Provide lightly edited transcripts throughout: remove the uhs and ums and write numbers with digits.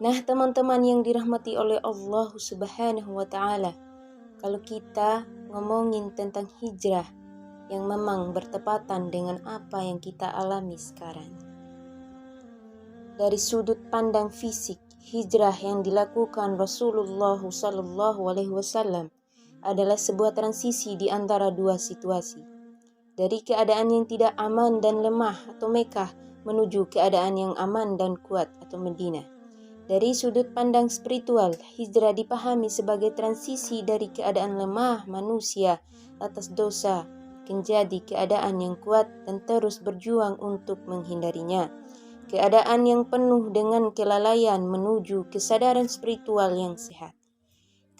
Nah, teman-teman yang dirahmati oleh Allah Subhanahu wa Ta'ala, kalau kita ngomongin tentang hijrah yang memang bertepatan dengan apa yang kita alami sekarang, dari sudut pandang fisik, hijrah yang dilakukan Rasulullah SAW adalah sebuah transisi di antara dua situasi, dari keadaan yang tidak aman dan lemah atau Mekah menuju keadaan yang aman dan kuat atau Madinah. Dari sudut pandang spiritual, hijrah dipahami sebagai transisi dari keadaan lemah manusia atas dosa menjadi keadaan yang kuat dan terus berjuang untuk menghindarinya. Keadaan yang penuh dengan kelalaian menuju kesadaran spiritual yang sehat.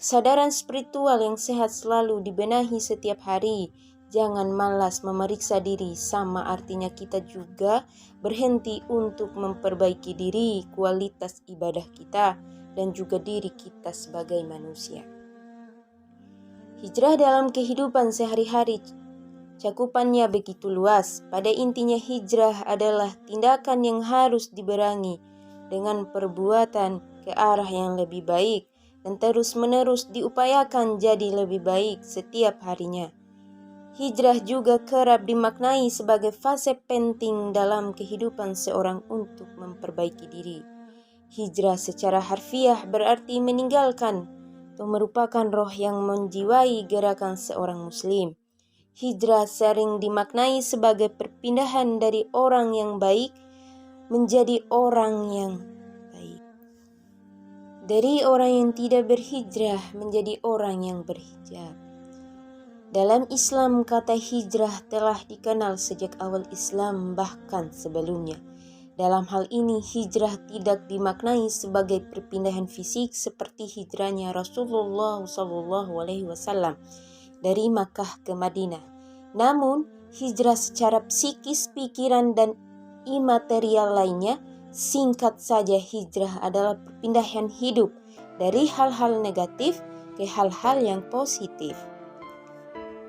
Kesadaran spiritual yang sehat selalu dibenahi setiap hari. Jangan malas memeriksa diri, sama artinya kita juga berhenti untuk memperbaiki diri, kualitas ibadah kita, dan juga diri kita sebagai manusia. Hijrah dalam kehidupan sehari-hari cakupannya begitu luas. Pada intinya hijrah adalah tindakan yang harus dibarengi dengan perbuatan ke arah yang lebih baik dan terus-menerus diupayakan jadi lebih baik setiap harinya. Hijrah juga kerap dimaknai sebagai fase penting dalam kehidupan seorang untuk memperbaiki diri. Hijrah secara harfiah berarti meninggalkan atau merupakan roh yang menjiwai gerakan seorang muslim. Hijrah sering dimaknai sebagai perpindahan dari orang yang baik menjadi orang yang baik. Dari orang yang tidak berhijrah menjadi orang yang berhijab. Dalam Islam, kata hijrah telah dikenal sejak awal Islam bahkan sebelumnya. Dalam hal ini, hijrah tidak dimaknai sebagai perpindahan fisik seperti hijrahnya Rasulullah SAW dari Makkah ke Madinah. Namun, hijrah secara psikis, pikiran, dan imaterial lainnya, singkat saja hijrah adalah perpindahan hidup dari hal-hal negatif ke hal-hal yang positif.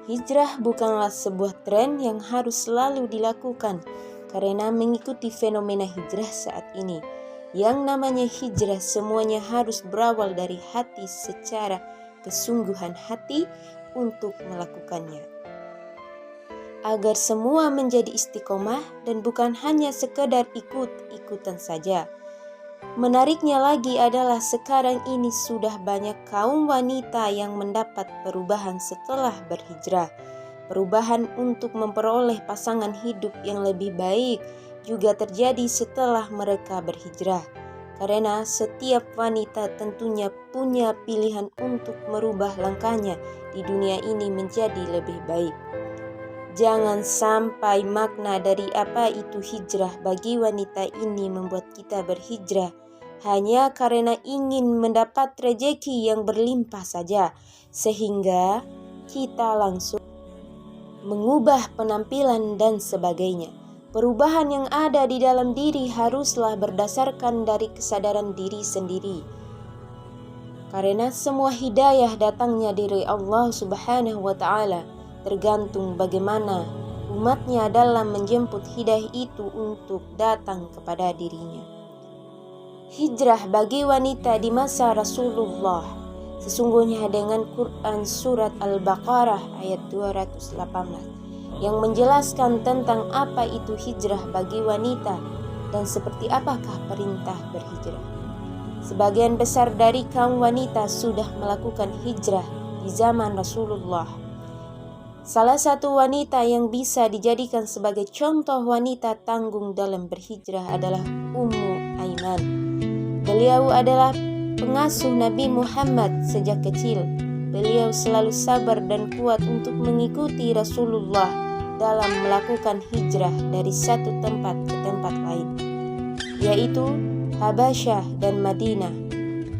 Hijrah bukanlah sebuah tren yang harus selalu dilakukan karena mengikuti fenomena hijrah saat ini. Yang namanya hijrah semuanya harus berawal dari hati secara kesungguhan hati untuk melakukannya. Agar semua menjadi istiqomah dan bukan hanya sekedar ikut-ikutan saja. Menariknya lagi adalah sekarang ini sudah banyak kaum wanita yang mendapat perubahan setelah berhijrah. Perubahan untuk memperoleh pasangan hidup yang lebih baik juga terjadi setelah mereka berhijrah. Karena setiap wanita tentunya punya pilihan untuk merubah langkahnya di dunia ini menjadi lebih baik. Jangan sampai makna dari apa itu hijrah bagi wanita ini membuat kita berhijrah hanya karena ingin mendapat rezeki yang berlimpah saja, sehingga kita langsung mengubah penampilan dan sebagainya. Perubahan yang ada di dalam diri haruslah berdasarkan dari kesadaran diri sendiri. Karena semua hidayah datangnya dari Allah Subhanahu wa Ta'ala, tergantung bagaimana umatnya dalam menjemput hidayah itu untuk datang kepada dirinya. Hijrah bagi wanita di masa Rasulullah. Sesungguhnya dengan Quran surat Al-Baqarah ayat 218 yang menjelaskan tentang apa itu hijrah bagi wanita dan seperti apakah perintah berhijrah. Sebagian besar dari kaum wanita sudah melakukan hijrah di zaman Rasulullah. Salah satu wanita yang bisa dijadikan sebagai contoh wanita tanggung dalam berhijrah adalah Ummu Aiman. Beliau adalah pengasuh Nabi Muhammad sejak kecil. Beliau selalu sabar dan kuat untuk mengikuti Rasulullah dalam melakukan hijrah dari satu tempat ke tempat lain, yaitu Habasyah dan Madinah.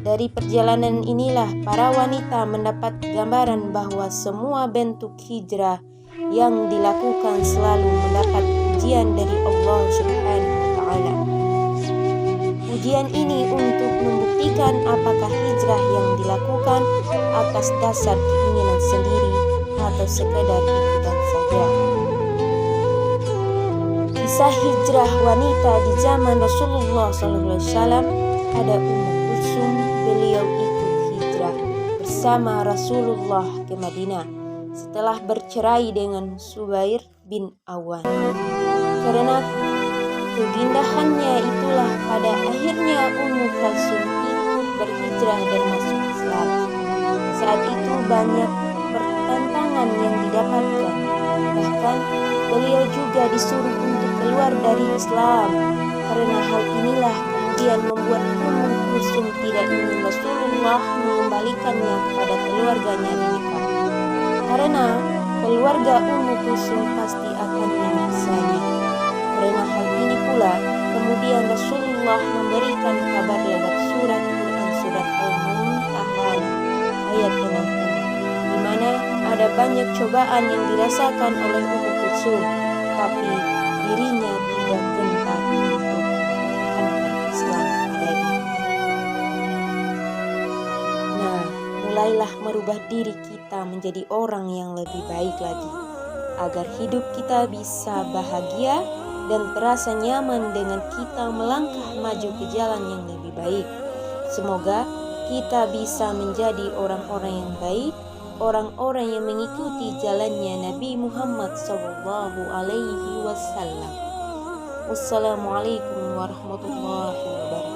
Dari perjalanan inilah para wanita mendapat gambaran bahwa semua bentuk hijrah yang dilakukan selalu mendapat ujian dari Allah Subhanahu wa Ta'ala. Ujian ini untuk membuktikan apakah hijrah yang dilakukan atas dasar keinginan sendiri atau sekedar ikutan saja. Kisah hijrah wanita di zaman Rasulullah SAW ada Ummu Kulsum beliau ikut hijrah bersama Rasulullah ke Madinah setelah bercerai dengan Zubair bin Awan. Karena kegindahannya itulah pada akhirnya Ummu Kulsum ikut berhijrah dan masuk Islam. Saat itu banyak pertentangan yang didapatkan. Bahkan beliau juga disuruh untuk keluar dari Islam. Karena hal inilah kemudian membuat Ummu Kulsum tidak ingin Rasulullah mengembalikannya kepada keluarganya di Mekah. Karena keluarga Ummu Kulsum pasti akan menyiksanya. Karena hal ini pula kemudian Rasulullah memberikan kabar lewat surat Quran surat Al-Mumtahanah ayat 6, di mana ada banyak cobaan yang dirasakan oleh Ummu Kulsum, tapi dirinya tidak gentar untuk mempertahankan Islam abadi. Nah, mulailah merubah diri kita menjadi orang yang lebih baik lagi, agar hidup kita bisa bahagia dan terasa nyaman dengan kita melangkah maju ke jalan yang lebih baik. Semoga kita bisa menjadi orang-orang yang baik, orang-orang yang mengikuti jalannya Nabi Muhammad SAW. Wassalamualaikum warahmatullahi wabarakatuh.